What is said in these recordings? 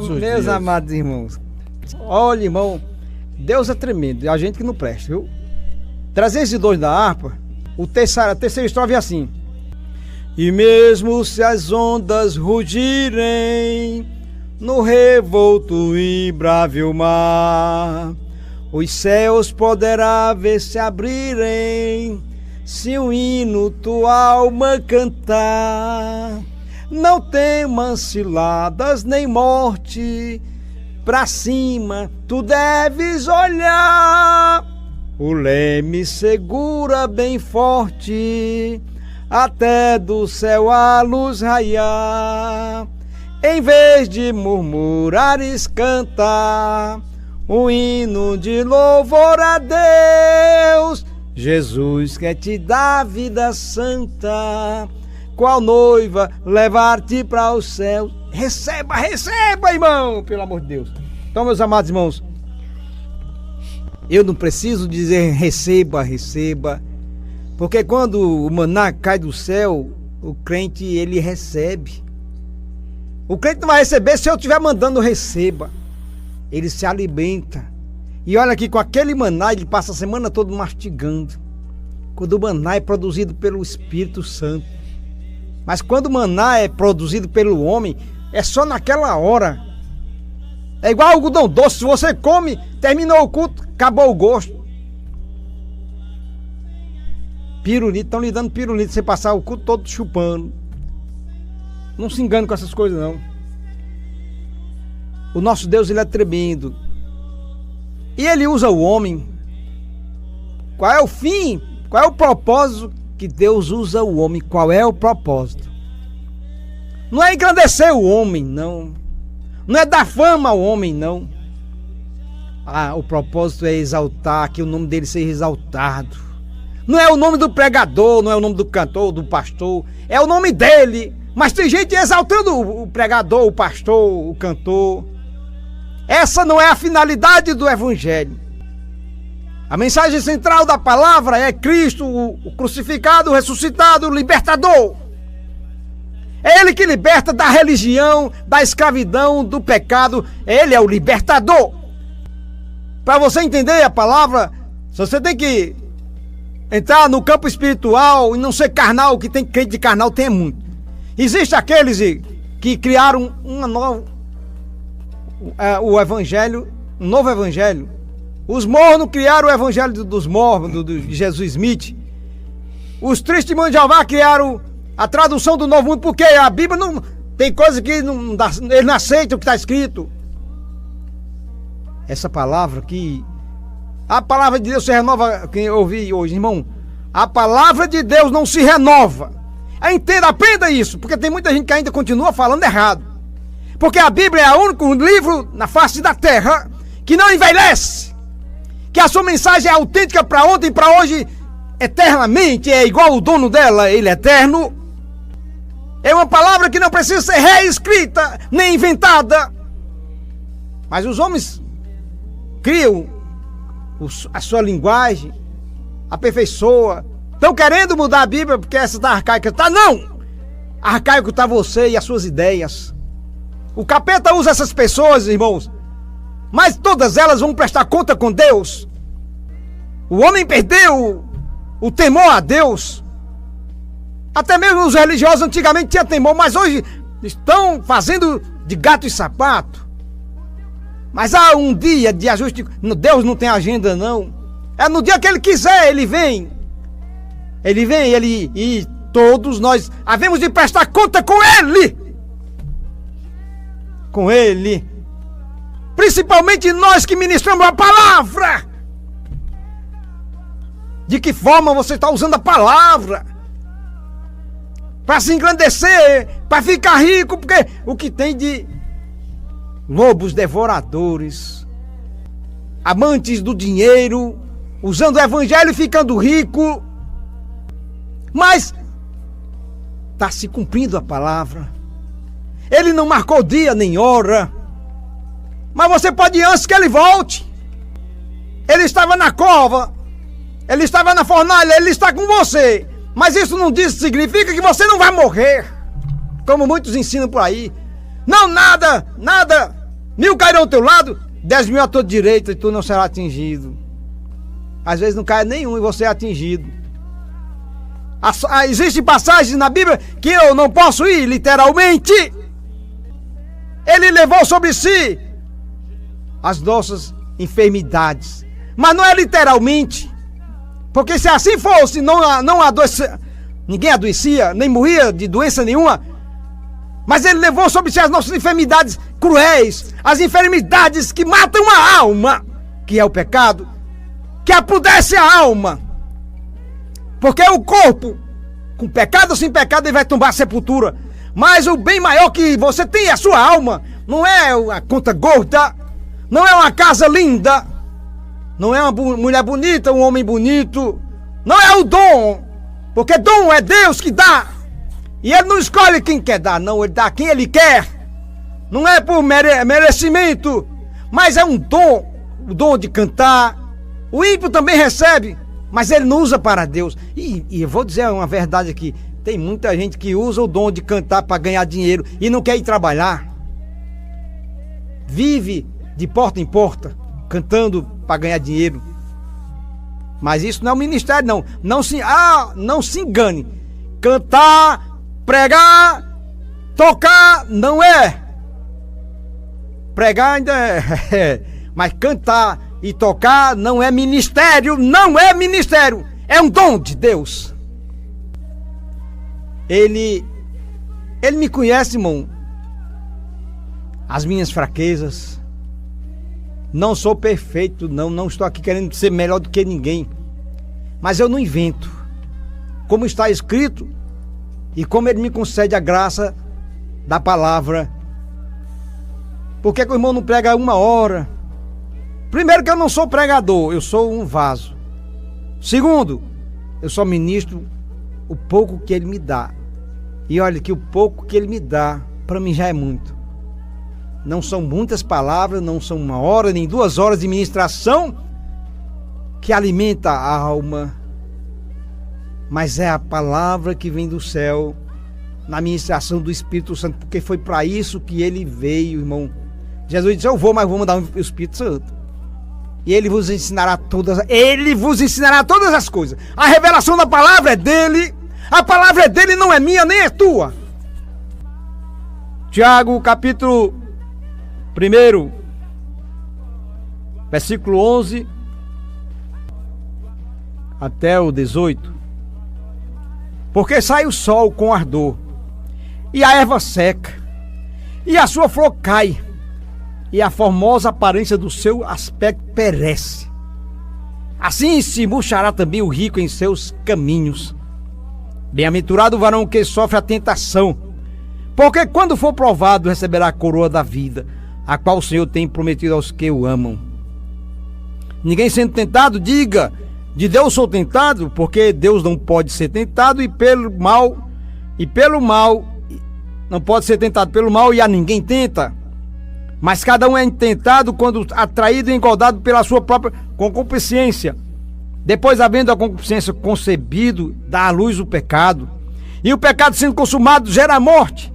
Meus amados irmãos, olha, irmão, Deus é tremendo, e a gente que não presta, viu? 302 da harpa, a terceira estrofe é assim: e mesmo se as ondas rugirem no revolto e bravio mar, os céus poderá ver se abrirem, se um hino tua alma cantar. Não temas ciladas nem morte, pra cima tu deves olhar. O leme segura bem forte, até do céu a luz raiar. Em vez de murmurares, canta um hino de louvor a Deus. Jesus quer te dar vida santa, qual noiva levar-te para o céu. Receba, receba, irmão, pelo amor de Deus. Então, meus amados irmãos, eu não preciso dizer receba, receba, porque quando o maná cai do céu, o crente, ele recebe. O crente não vai receber se eu estiver mandando receba. Ele se alimenta. E olha aqui, com aquele maná, ele passa a semana toda mastigando. Quando o maná é produzido pelo Espírito Santo. Mas quando o maná é produzido pelo homem, é só naquela hora. É igual algodão doce, se você come, terminou o culto, acabou o gosto. Pirulito, estão lhe dando pirulito, você passar o culto todo chupando. Não se engane com essas coisas, não. O nosso Deus, ele é tremendo. E ele usa o homem. Qual é o fim? Qual é o propósito que Deus usa o homem? Qual é o propósito? Não é engrandecer o homem, não. Não é dar fama ao homem, não. O propósito é exaltar, que o nome dele seja exaltado. Não é o nome do pregador, não é o nome do cantor, do pastor. É o nome dele. Mas tem gente exaltando o pregador, o pastor, o cantor. Essa não é a finalidade do evangelho. A mensagem central da palavra é Cristo, o crucificado, o ressuscitado, o libertador. É Ele que liberta da religião, da escravidão, do pecado. Ele é o libertador. Para você entender a palavra, você tem que entrar no campo espiritual e não ser carnal, que tem crente de carnal, tem muito. Existem aqueles que criaram o evangelho, um novo evangelho. Os mornos criaram o evangelho dos mormons, de Jesus Smith. Os testemunhos de Jeová criaram a tradução do Novo Mundo, porque a Bíblia não tem coisa que não dá, ele não aceita o que está escrito. Essa palavra aqui, a palavra de Deus se renova, quem eu ouvi hoje, irmão, a palavra de Deus não se renova. Entenda, aprenda isso, porque tem muita gente que ainda continua falando errado. Porque a Bíblia é o único livro na face da terra que não envelhece, que a sua mensagem é autêntica para ontem e para hoje, eternamente, é igual o dono dela, ele é eterno. É uma palavra que não precisa ser reescrita, nem inventada. Mas os homens criam a sua linguagem, aperfeiçoa. Estão querendo mudar a Bíblia porque essa está arcaica. Tá, não! Arcaico está você e as suas ideias. O capeta usa essas pessoas, irmãos, mas todas elas vão prestar conta com Deus. O homem perdeu o temor a Deus. Até mesmo os religiosos antigamente tinham temor, mas hoje estão fazendo de gato e sapato. Mas há um dia de ajuste. Deus não tem agenda, não. É no dia que Ele quiser, Ele vem. Ele vem, e todos nós havemos de prestar conta com Ele. Com Ele. Principalmente nós que ministramos a palavra. De que forma você está usando a palavra? Para se engrandecer, para ficar rico, porque o que tem de lobos devoradores, amantes do dinheiro, usando o evangelho e ficando rico. Mas está se cumprindo a palavra. Ele não marcou dia nem hora. Mas você pode ir antes que ele volte. Ele estava na cova, ele estava na fornalha, ele está com você. Mas isso não significa que você não vai morrer, como muitos ensinam por aí. Não, nada 1000 cairão ao teu lado, 10.000 à tua direita, e tu não será atingido. Às vezes não cai nenhum e você é atingido. Existem passagens na Bíblia que eu não posso ir literalmente. Ele levou sobre si as nossas enfermidades, mas não é literalmente, porque se assim fosse, não adoecia, ninguém adoecia, nem morria de doença nenhuma. Mas ele levou sobre si as nossas enfermidades cruéis, as enfermidades que matam a alma, que é o pecado, que apodrece a alma. Porque o corpo, com pecado ou sem pecado, ele vai tombar a sepultura. Mas o bem maior que você tem é a sua alma. Não é a conta gorda, não é uma casa linda, não é uma mulher bonita, um homem bonito, não é o dom, porque dom é Deus que dá. E ele não escolhe quem quer dar, não, ele dá a quem ele quer. Não é por merecimento, mas é um dom, o dom de cantar. O ímpio também recebe, mas ele não usa para Deus. E eu vou dizer uma verdade aqui, tem muita gente que usa o dom de cantar para ganhar dinheiro e não quer ir trabalhar. Vive de porta em porta, cantando para ganhar dinheiro. Mas isso não é um ministério, não. Não se engane. Cantar, pregar, tocar, não é. Pregar ainda é. Mas cantar e tocar não é ministério, não é ministério. É um dom de Deus. Ele me conhece, irmão. As minhas fraquezas. Não sou perfeito, não estou aqui querendo ser melhor do que ninguém. Mas eu não invento. Como está escrito e como ele me concede a graça da palavra. Por que o irmão não prega 1 hora? Primeiro que eu não sou pregador, eu sou um vaso. Segundo, eu só ministro o pouco que ele me dá. E olha que o pouco que ele me dá, para mim já é muito. Não são muitas palavras, não são 1 hora, nem 2 horas de ministração que alimenta a alma. Mas é a palavra que vem do céu, na ministração do Espírito Santo, porque foi para isso que ele veio, irmão. Jesus disse, eu vou, mas vou mandar o Espírito Santo. E ele vos ensinará todas as coisas. A revelação da palavra é dele. A palavra é dele, não é minha, nem é tua. Tiago, capítulo 1, versículo 11 até o 18. Porque sai o sol com ardor, e a erva seca, e a sua flor cai, e a formosa aparência do seu aspecto perece. Assim se murchará também o rico em seus caminhos. Bem-aventurado o varão que sofre a tentação, porque quando for provado receberá a coroa da vida, a qual o Senhor tem prometido aos que o amam. Ninguém sendo tentado, diga, de Deus sou tentado, porque Deus não pode ser tentado e pelo mal não pode ser tentado pelo mal e a ninguém tenta. Mas cada um é tentado quando atraído e engodado pela sua própria concupiscência. Depois, havendo a concupiscência concebido, dá à luz o pecado. E o pecado sendo consumado gera a morte.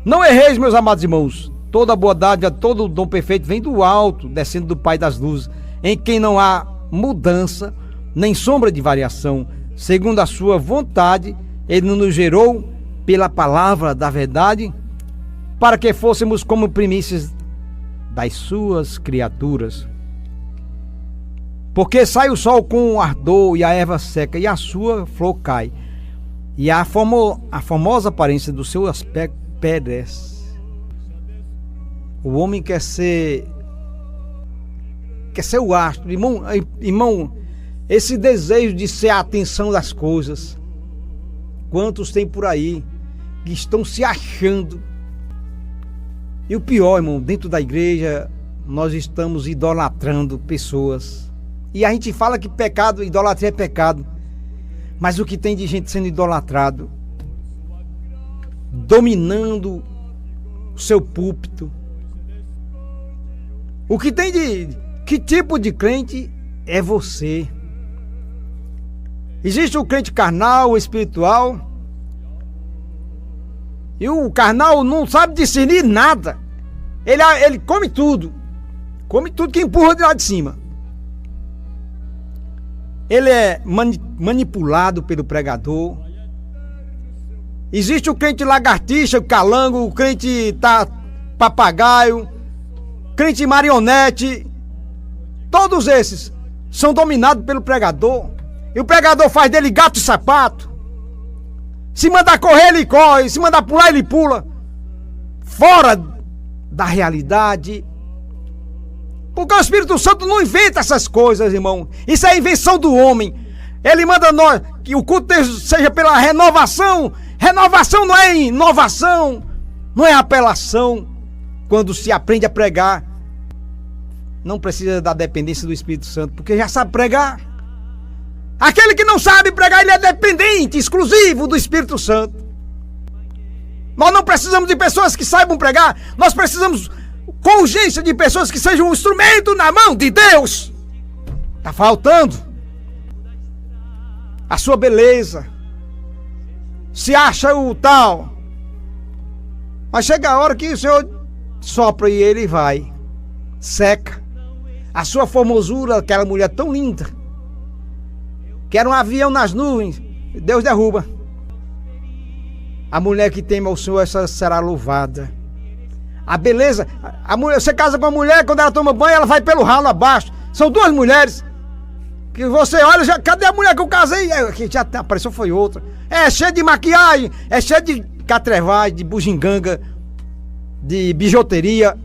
Não erreis, meus amados irmãos. Toda a bondade, todo o dom perfeito vem do alto, descendo do Pai das luzes, em quem não há mudança, nem sombra de variação. Segundo a sua vontade, ele nos gerou pela palavra da verdade, para que fôssemos como primícias das suas criaturas. Porque sai o sol com ardor e a erva seca e a sua flor cai, e a formosa aparência do seu aspecto perece. O homem quer ser o astro. Irmão, esse desejo de ser a atenção das coisas. Quantos tem por aí que estão se achando? E o pior, irmão, dentro da igreja nós estamos idolatrando pessoas. E a gente fala que pecado, idolatria é pecado. Mas o que tem de gente sendo idolatrado, dominando o seu púlpito. O que tem que tipo de crente é você? Existe o crente carnal, o espiritual. E o carnal não sabe discernir nada. Ele come tudo que empurra de lá de cima. Ele é manipulado pelo pregador. Existe o crente lagartixa, o calango, o crente papagaio, crente marionete. Todos esses são dominados pelo pregador. E o pregador faz dele gato e sapato. Se mandar correr, ele corre. Se mandar pular, ele pula. Fora da realidade. Porque o Espírito Santo não inventa essas coisas, irmão. Isso é invenção do homem. Ele manda nós que o culto seja pela renovação. Renovação não é inovação, não é apelação. Quando se aprende a pregar, não precisa da dependência do Espírito Santo, porque já sabe pregar. Aquele que não sabe pregar, ele é dependente, exclusivo do Espírito Santo. Nós não precisamos de pessoas que saibam pregar. Nós precisamos com urgência de pessoas que sejam um instrumento na mão de Deus. Está faltando. A sua beleza se acha o tal, mas chega a hora que o Senhor sopra e ele vai, seca. A sua formosura, aquela mulher tão linda, que era um avião nas nuvens, Deus derruba. A mulher que teme ao Senhor, essa será louvada. A beleza, a mulher, você casa com uma mulher, quando ela toma banho, ela vai pelo ralo abaixo. São duas mulheres que você olha, já, cadê a mulher que eu casei? Que já apareceu, foi outra. É cheio de maquiagem, é cheio de catrevagem, de bugiganga, de bijuteria.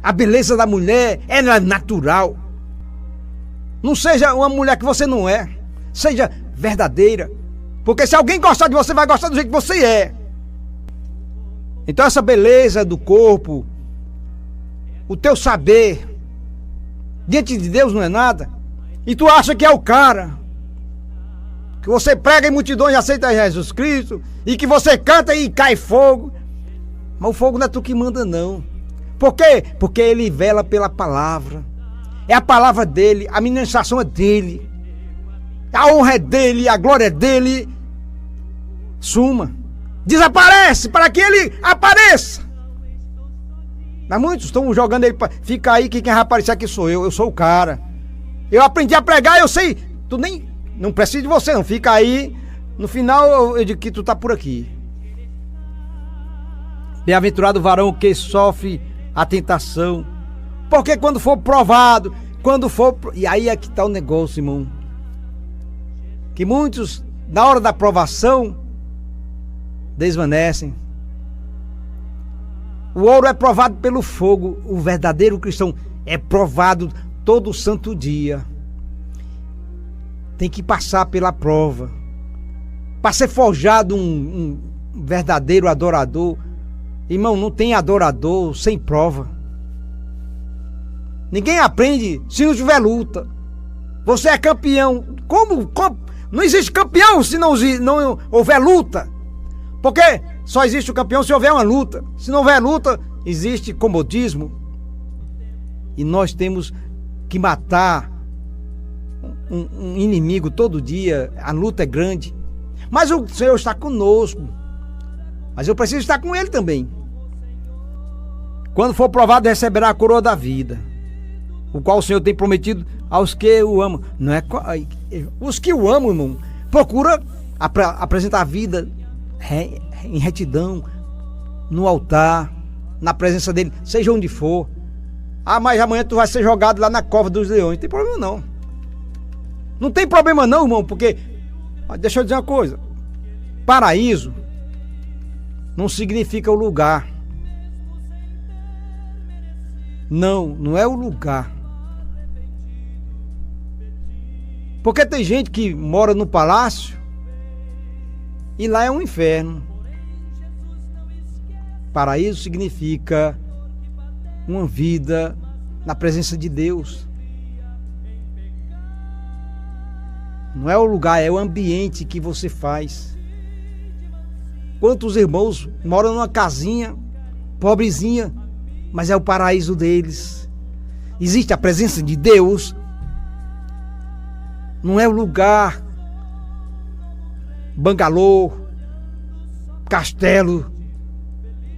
A beleza da mulher é natural. Não seja uma mulher que você não é. Seja verdadeira. Porque se alguém gostar de você, vai gostar do jeito que você é. Então essa beleza do corpo, o teu saber, diante de Deus não é nada. E tu acha que é o cara, que você prega em multidões e aceita Jesus Cristo, e que você canta e cai fogo. Mas o fogo não é tu que manda, não. Por quê? Porque ele vela pela palavra. É a palavra dele, a ministração é dele, a honra é dele, a glória é dele. Suma, desaparece para que ele apareça. Mas muitos estão jogando ele para fica aí que quem vai aparecer aqui sou eu sou o cara. Eu aprendi a pregar, eu sei. Tu nem, não precisa de você, não. Fica aí. No final eu digo que tu tá por aqui. Bem-aventurado o varão que sofre a tentação, porque quando for provado, e aí é que tá o negócio, irmão, que muitos na hora da provação desvanecem. O ouro é provado pelo fogo. O verdadeiro cristão é provado todo santo dia. Tem que passar pela prova para ser forjado um verdadeiro adorador. Irmão, não tem adorador sem prova. Ninguém aprende se não tiver luta. Você é campeão. Como? Não existe campeão se não houver luta. Porque só existe o campeão se houver uma luta. Se não houver luta, existe comodismo. E nós temos que matar um inimigo todo dia. A luta é grande. Mas o Senhor está conosco. Mas eu preciso estar com Ele também. Quando for provado, receberá a coroa da vida, o qual o Senhor tem prometido aos que o amam. Não é os que o amam, irmão. Procura apresentar a vida em retidão, no altar, na presença dele, seja onde for. Ah, mas amanhã tu vai ser jogado lá na cova dos leões. Não tem problema não. Não tem problema não, irmão, porque deixa eu dizer uma coisa. Paraíso não significa o lugar. Não é o lugar. Porque tem gente que mora no palácio e lá é um inferno. Paraíso significa uma vida na presença de Deus. Não é o lugar, é o ambiente que você faz. Quantos irmãos moram numa casinha pobrezinha, mas é o paraíso deles. Existe a presença de Deus. Não é o lugar, bangalô, castelo,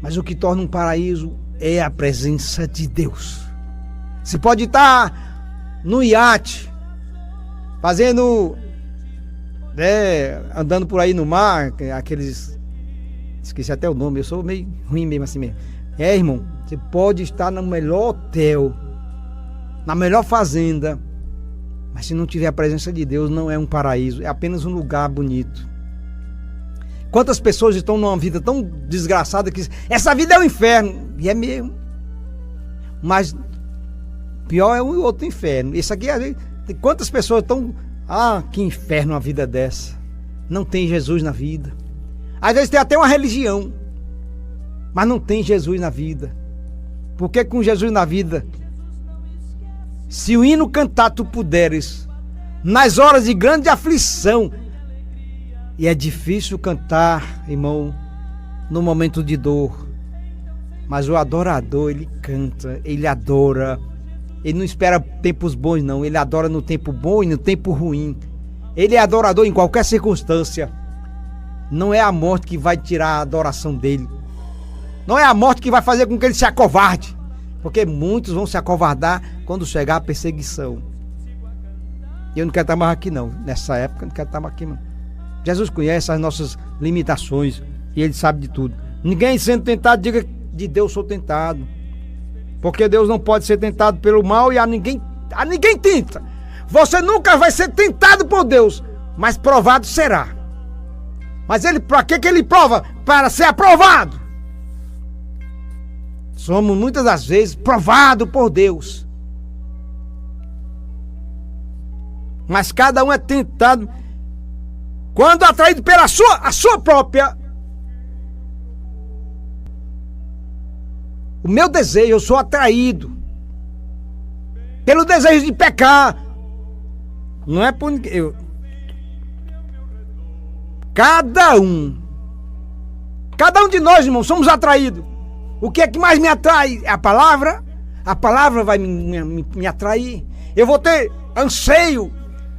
mas o que torna um paraíso é a presença de Deus. Você pode estar no iate, fazendo, andando por aí no mar, aqueles, esqueci até o nome, eu sou meio ruim mesmo assim mesmo. Irmão, você pode estar no melhor hotel, na melhor fazenda, mas se não tiver a presença de Deus, não é um paraíso, é apenas um lugar bonito. Quantas pessoas estão numa vida tão desgraçada que essa vida é um inferno, e é mesmo. Mas pior é o outro inferno. Isso aqui, quantas pessoas estão, que inferno uma vida dessa. Não tem Jesus na vida. Às vezes tem até uma religião, mas não tem Jesus na vida. Porque com Jesus na vida, se o hino cantar tu puderes, nas horas de grande aflição, e é difícil cantar, irmão, no momento de dor, mas o adorador, ele canta, ele adora, ele não espera tempos bons não, ele adora no tempo bom e no tempo ruim, ele é adorador em qualquer circunstância. Não é a morte que vai tirar a adoração dele, não é a morte que vai fazer com que ele se acovarde, porque muitos vão se acovardar quando chegar a perseguição. E eu não quero estar mais aqui não, nessa época eu não quero estar mais aqui não. Jesus conhece as nossas limitações e Ele sabe de tudo. Ninguém sendo tentado, diga: de Deus sou tentado. Porque Deus não pode ser tentado pelo mal e a ninguém tenta. Você nunca vai ser tentado por Deus, mas provado será. Mas Ele, para que Ele prova? Para ser aprovado. Somos muitas das vezes provados por Deus. Mas cada um é tentado quando atraído pela a sua própria. O meu desejo, eu sou atraído pelo desejo de pecar. Não é por ninguém. Cada um de nós, irmãos, somos atraídos. O que é que mais me atrai? É a palavra. A palavra vai me atrair. Eu vou ter anseio.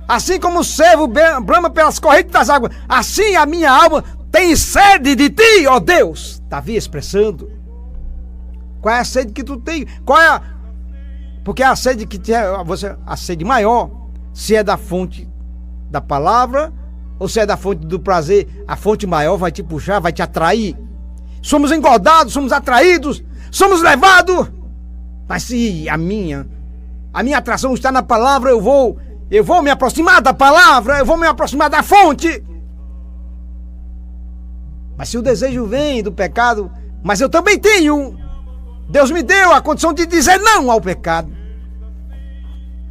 Assim como o servo brama pelas correntes das águas, assim a minha alma tem sede de ti, ó Deus. Davi expressando. Qual é a sede que tu tem? Porque a sede que a sede maior, se é da fonte da palavra, ou se é da fonte do prazer, a fonte maior vai te puxar, vai te atrair. Somos engordados, somos atraídos, somos levados. Mas se a minha atração está na palavra, eu vou me aproximar da palavra, eu vou me aproximar da fonte. Mas se o desejo vem do pecado, mas eu também tenho, Deus me deu a condição de dizer não ao pecado.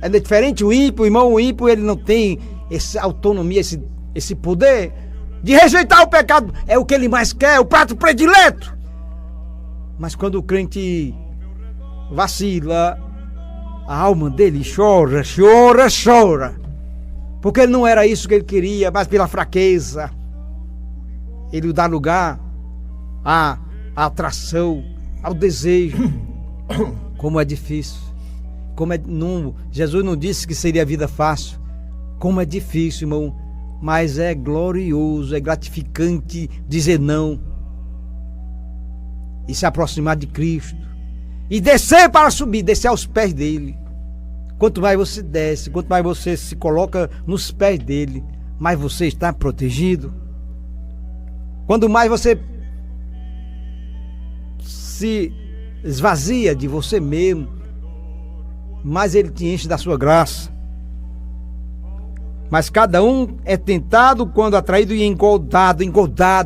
É diferente o ímpio, irmão, o ímpio ele não tem essa autonomia, esse poder de rejeitar o pecado, é o que ele mais quer, o prato predileto. Mas quando o crente vacila, a alma dele chora, porque ele não era isso que ele queria, mas pela fraqueza ele dá lugar à atração, ao desejo. Como é difícil, Jesus não disse que seria vida fácil. Como é difícil, irmão, mas é glorioso, é gratificante dizer não e se aproximar de Cristo e descer para subir, descer aos pés dele. Quanto mais você desce, quanto mais você se coloca nos pés dele, mais você está protegido. Quando mais você se esvazia de você mesmo, mais ele te enche da sua graça. Mas cada um é tentado quando atraído e engordado,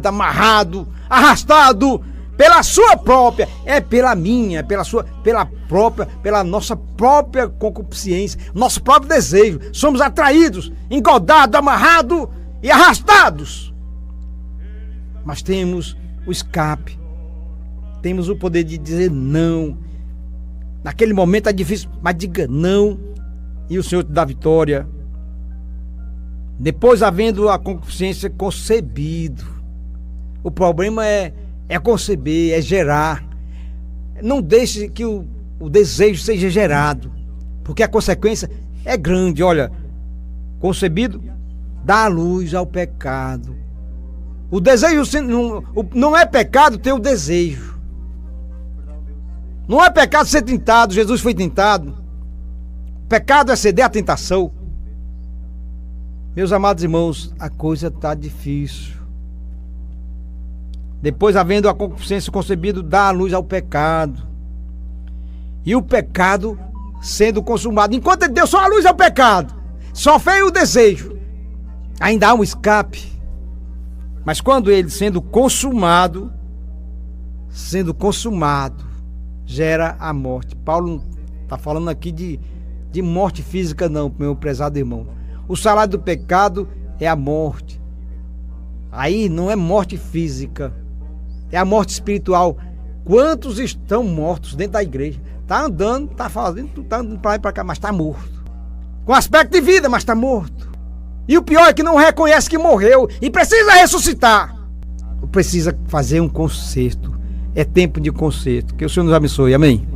amarrado, arrastado pela sua própria, pela minha, pela nossa própria concupiscência, nosso próprio desejo. Somos atraídos, engordados, amarrados e arrastados. Mas temos o escape, temos o poder de dizer não. Naquele momento é difícil, mas diga não e o Senhor te dá vitória. Depois, havendo a concupiscência, concebido. O problema é conceber, é gerar. Não deixe que o desejo seja gerado, porque a consequência é grande. Olha, concebido dá luz ao pecado. O desejo não é pecado ter o desejo. Não é pecado ser tentado, Jesus foi tentado. Pecado é ceder à tentação. Meus amados irmãos, a coisa está difícil. Depois, havendo a concupiscência concebida, dá a luz ao pecado. E o pecado sendo consumado. Enquanto ele deu só a luz ao pecado, só veio o desejo, ainda há um escape. Mas quando ele sendo consumado, gera a morte. Paulo não está falando aqui de morte física não, meu prezado irmão. O salário do pecado é a morte. Aí não é morte física, é a morte espiritual. Quantos estão mortos dentro da igreja? Tá andando, tá fazendo, tá andando pra lá e pra cá, mas tá morto. Com aspecto de vida, mas tá morto. E o pior é que não reconhece que morreu e precisa ressuscitar. Precisa fazer um conserto. É tempo de conserto. Que o Senhor nos abençoe. Amém.